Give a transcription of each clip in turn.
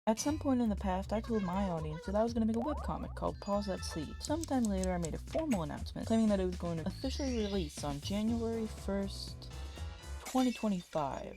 At some point in the past, I told my audience that I was going to make a webcomic called Pause That Seed. Sometime later, I made a formal announcement claiming that it was going to officially release on January 1st, 2025.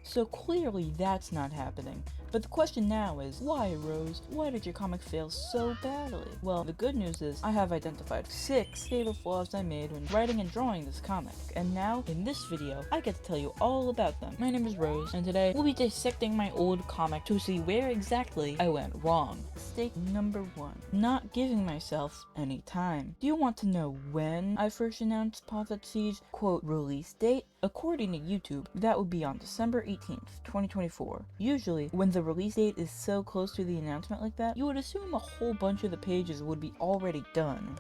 So clearly that's not happening. But the question now is, why, Rose? Why did your comic fail so badly? Well, the good news is, I have identified 6 fatal flaws I made when writing and drawing this comic. And now, in this video, I get to tell you all about them. My name is Rose, and today, we'll be dissecting my old comic to see where exactly I went wrong. Mistake number 1. Not giving myself any time. Do you want to know when I first announced Pause That Seed's, quote, release date? According to YouTube, that would be on December 18th, 2024. Usually, when the release date is so close to the announcement like that, you would assume a whole bunch of the pages would be already done.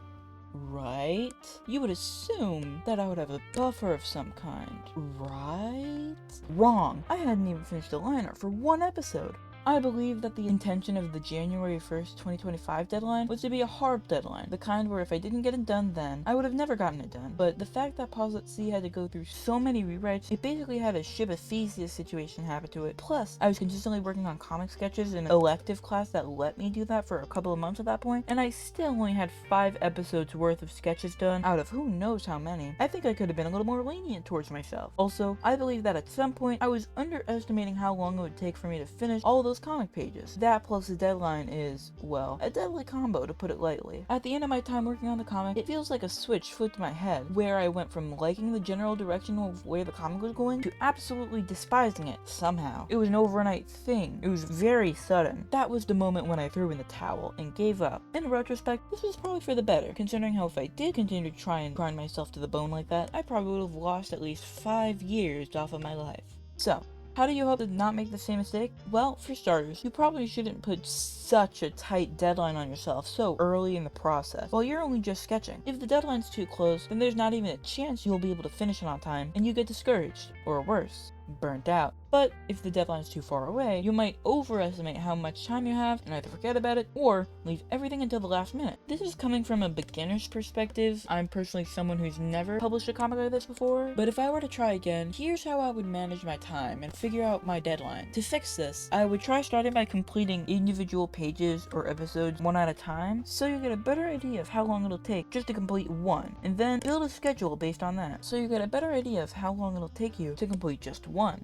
Right? You would assume that I would have a buffer of some kind. Right? Wrong. I hadn't even finished the liner for 1 episode. I believe that the intention of the January 1st, 2025 deadline was to be a hard deadline, the kind where if I didn't get it done then, I would have never gotten it done. But the fact that Pause At Sea had to go through so many rewrites, it basically had a Shiba Theseus situation happen to it. Plus, I was consistently working on comic sketches in an elective class that let me do that for a couple of months at that point, and I still only had 5 episodes worth of sketches done out of who knows how many. I think I could have been a little more lenient towards myself. Also, I believe that at some point, I was underestimating how long it would take for me to finish all those comic pages. That plus the deadline is, well, a deadly combo to put it lightly. At the end of my time working on the comic, it feels like a switch flipped in my head, where I went from liking the general direction of where the comic was going to absolutely despising it somehow. It was an overnight thing. It was very sudden. That was the moment when I threw in the towel and gave up. In retrospect, this was probably for the better, considering how if I did continue to try and grind myself to the bone like that, I probably would have lost at least 5 years off of my life. So, how do you hope to not make the same mistake? Well, for starters, you probably shouldn't put such a tight deadline on yourself so early in the process, while you're only just sketching. If the deadline's too close, then there's not even a chance you'll be able to finish it on time, and you get discouraged, or worse, burnt out. But if the deadline's too far away, you might overestimate how much time you have and either forget about it or leave everything until the last minute. This is coming from a beginner's perspective. I'm personally someone who's never published a comic like this before, but if I were to try again, here's how I would manage my time and figure out my deadline. To fix this, I would try starting by completing individual pages or episodes one at a time, so you get a better idea of how long it'll take just to complete one, and then build a schedule based on that, so you get a better idea of how long it'll take you to complete just one.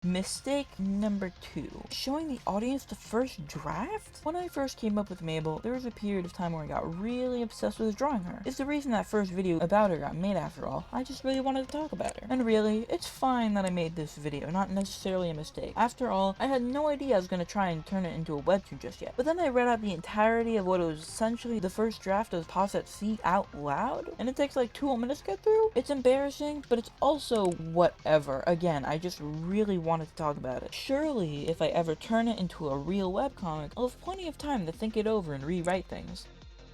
Mistake number 2. Showing the audience the first draft? When I first came up with Mabel, there was a period of time where I got really obsessed with drawing her. It's the reason that first video about her got made after all. I just really wanted to talk about her. And really, it's fine that I made this video, not necessarily a mistake. After all, I had no idea I was going to try and turn it into a webtoon just yet. But then I read out the entirety of what was essentially the first draft of Pause At Sea out loud, and it takes like 2 minutes to get through. It's embarrassing, but it's also whatever. Again, I just really wanted to talk about it. Surely, if I ever turn it into a real webcomic, I'll have plenty of time to think it over and rewrite things.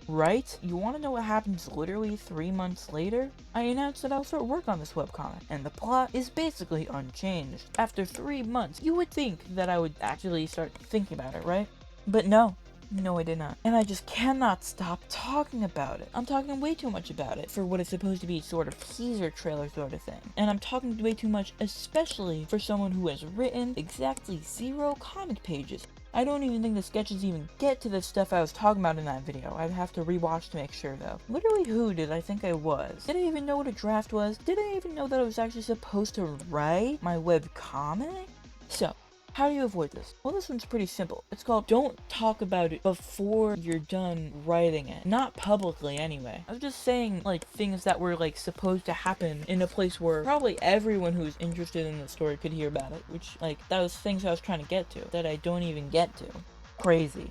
Right? You want to know what happens literally 3 months later? I announced that I'll start work on this webcomic, and the plot is basically unchanged. After 3 months, you would think that I would actually start thinking about it, right? But no. No, I did not. And I just cannot stop talking about it. I'm talking way too much about it for what is supposed to be sort of teaser trailer sort of thing. And I'm talking way too much, especially for someone who has written exactly 0 comic pages. I don't even think the sketches even get to the stuff I was talking about in that video. I'd have to rewatch to make sure though. Literally who did I think I was? Did I even know what a draft was? Did I even know that I was actually supposed to write my webcomic? So, how do you avoid this? Well, this one's pretty simple. It's called don't talk about it before you're done writing it. Not publicly anyway. I was just saying like things that were like supposed to happen in a place where probably everyone who's interested in the story could hear about it, which like that was things I was trying to get to that I don't even get to. Crazy.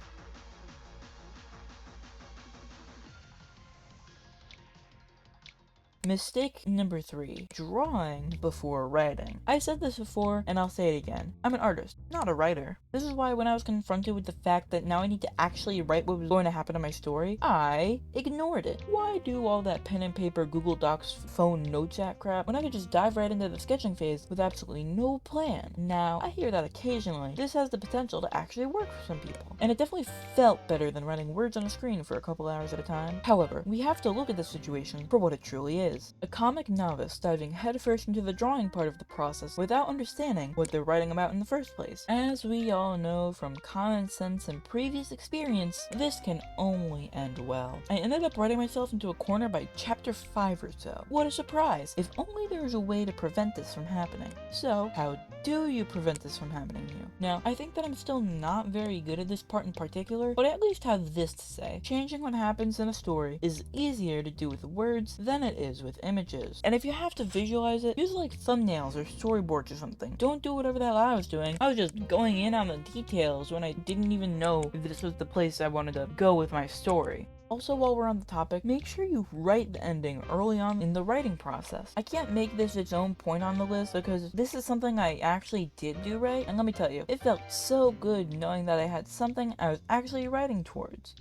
Mistake number 3, drawing before writing. I said this before and I'll say it again. I'm an artist, not a writer. This is why when I was confronted with the fact that now I need to actually write what was going to happen in my story, I ignored it. Why do all that pen and paper, Google Docs, phone notes app crap when I could just dive right into the sketching phase with absolutely no plan? Now, I hear that occasionally. This has the potential to actually work for some people, and it definitely felt better than writing words on a screen for a couple hours at a time. However, we have to look at this situation for what it truly is. A comic novice diving headfirst into the drawing part of the process without understanding what they're writing about in the first place. As we all know from common sense and previous experience, this can only end well. I ended up writing myself into a corner by chapter 5 or so. What a surprise! If only there was a way to prevent this from happening. So, how do you prevent this from happening to you? Now, I think that I'm still not very good at this part in particular, but I at least have this to say. Changing what happens in a story is easier to do with words than it is with images. And if you have to visualize it, use like thumbnails or storyboards or something. Don't do whatever the hell I was doing. I was just going in on the details when I didn't even know if this was the place I wanted to go with my story. Also, while we're on the topic, make sure you write the ending early on in the writing process. I can't make this its own point on the list because this is something I actually did do right, and let me tell you, it felt so good knowing that I had something I was actually writing towards.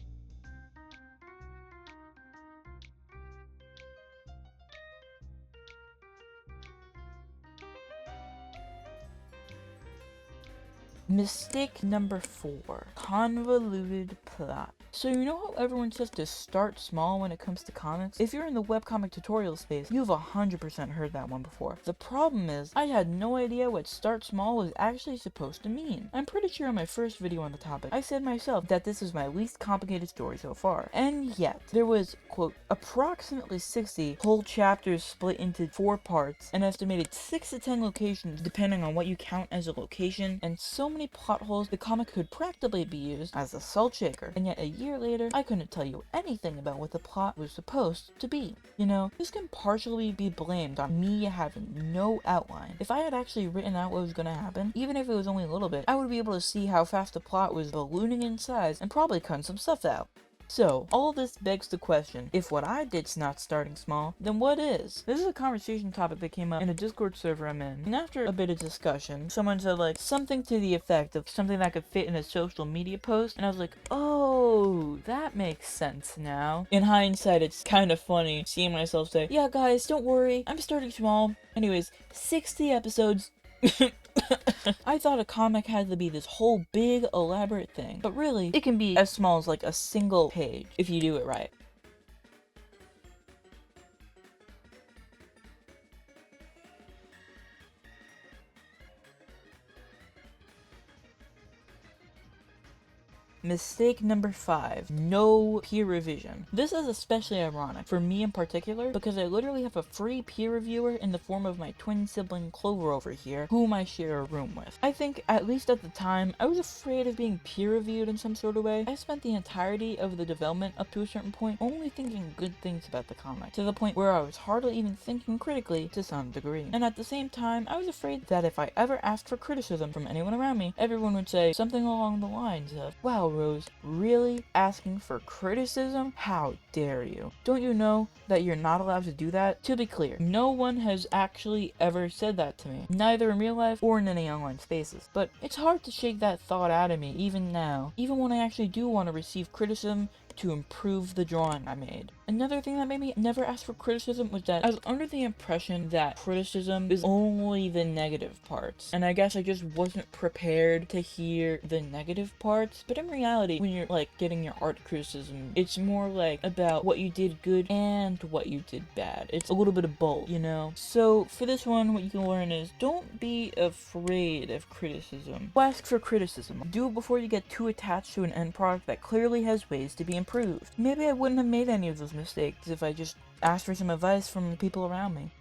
Mistake number 4, convoluted plot. So you know how everyone says to start small when it comes to comics? If you're in the webcomic tutorial space, you've 100% heard that one before. The problem is, I had no idea what start small was actually supposed to mean. I'm pretty sure in my first video on the topic, I said myself that this is my least complicated story so far. And yet, there was, quote, approximately 60 whole chapters split into 4 parts, an estimated 6 to 10 locations depending on what you count as a location, and so many plot holes the comic could practically be used as a salt shaker. And yet a year later, I couldn't tell you anything about what the plot was supposed to be. You know, this can partially be blamed on me having no outline. If I had actually written out what was going to happen, even if it was only a little bit, I would be able to see how fast the plot was ballooning in size and probably cut some stuff out. So, all of this begs the question, if what I did's not starting small, then what is? This is a conversation topic that came up in a Discord server I'm in, and after a bit of discussion, someone said like, something to the effect of something that could fit in a social media post, and I was like, oh, that makes sense now. In hindsight, it's kind of funny seeing myself say, yeah guys, don't worry, I'm starting small. Anyways, 60 episodes. I thought a comic had to be this whole big elaborate thing, but really, it can be as small as like a single page if you do it right. Mistake number 5, no peer revision. This is especially ironic, for me in particular, because I literally have a free peer reviewer in the form of my twin sibling Clover over here, whom I share a room with. I think, at least at the time, I was afraid of being peer reviewed in some sort of way. I spent the entirety of the development up to a certain point only thinking good things about the comic, to the point where I was hardly even thinking critically to some degree. And at the same time, I was afraid that if I ever asked for criticism from anyone around me, everyone would say something along the lines of, wow, Rose, really asking for criticism? How dare you? Don't you know that you're not allowed to do that? To be clear, no one has actually ever said that to me, neither in real life or in any online spaces. But it's hard to shake that thought out of me even now, even when I actually do want to receive criticism to improve the drawing I made. Another thing that made me never ask for criticism was that I was under the impression that criticism is only the negative parts, and I guess I just wasn't prepared to hear the negative parts. But in reality, when you're like getting your art criticism, it's more like about what you did good and what you did bad. It's a little bit of both, you know? So for this one, what you can learn is don't be afraid of criticism. Ask for criticism. Do it before you get too attached to an end product that clearly has ways to be improved. Maybe I wouldn't have made any of those mistakes if I just asked for some advice from the people around me.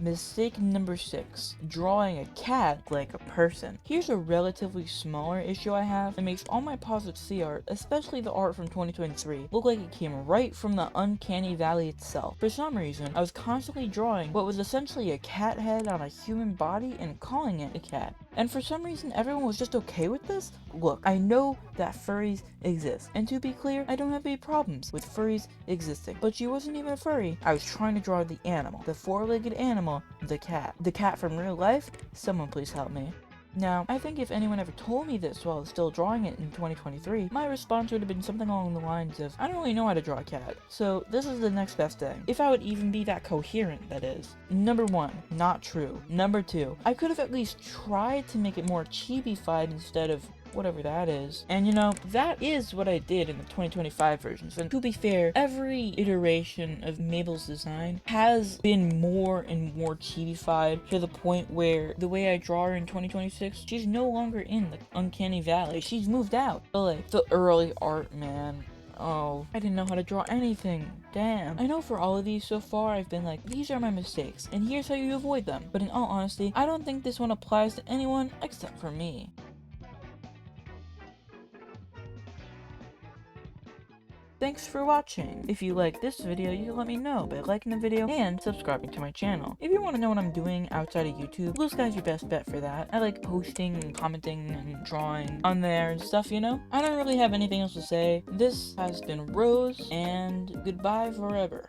Mistake number 6. Drawing a cat like a person. Here's a relatively smaller issue I have that makes all my Positive C art, especially the art from 2023, look like it came right from the uncanny valley itself. For some reason, I was constantly drawing what was essentially a cat head on a human body and calling it a cat. And for some reason, everyone was just okay with this? Look, I know that furries exist, and to be clear, I don't have any problems with furries existing, but she wasn't even a furry. I was trying to draw the animal, the four-legged animal, the cat. The cat from real life? Someone please help me. Now, I think if anyone ever told me this while I was still drawing it in 2023, my response would have been something along the lines of, I don't really know how to draw a cat, so this is the next best thing. If I would even be that coherent, that is. Number 1, not true. Number 2, I could have at least tried to make it more chibi-fied instead of whatever that is. And you know, that is what I did in the 2025 versions. And to be fair, every iteration of Mabel's design has been more and more chibi-fied to the point where the way I draw her in 2026, she's no longer in the uncanny valley. She's moved out. But like, the early art, man. Oh, I didn't know how to draw anything. Damn. I know for all of these so far, I've been like, these are my mistakes, and here's how you avoid them. But in all honesty, I don't think this one applies to anyone except for me. Thanks for watching. If you like this video, you can let me know by liking the video and subscribing to my channel. If you want to know what I'm doing outside of YouTube, Blue Sky's your best bet for that. I like posting and commenting and drawing on there and stuff, you know? I don't really have anything else to say. This has been Rose, and goodbye forever.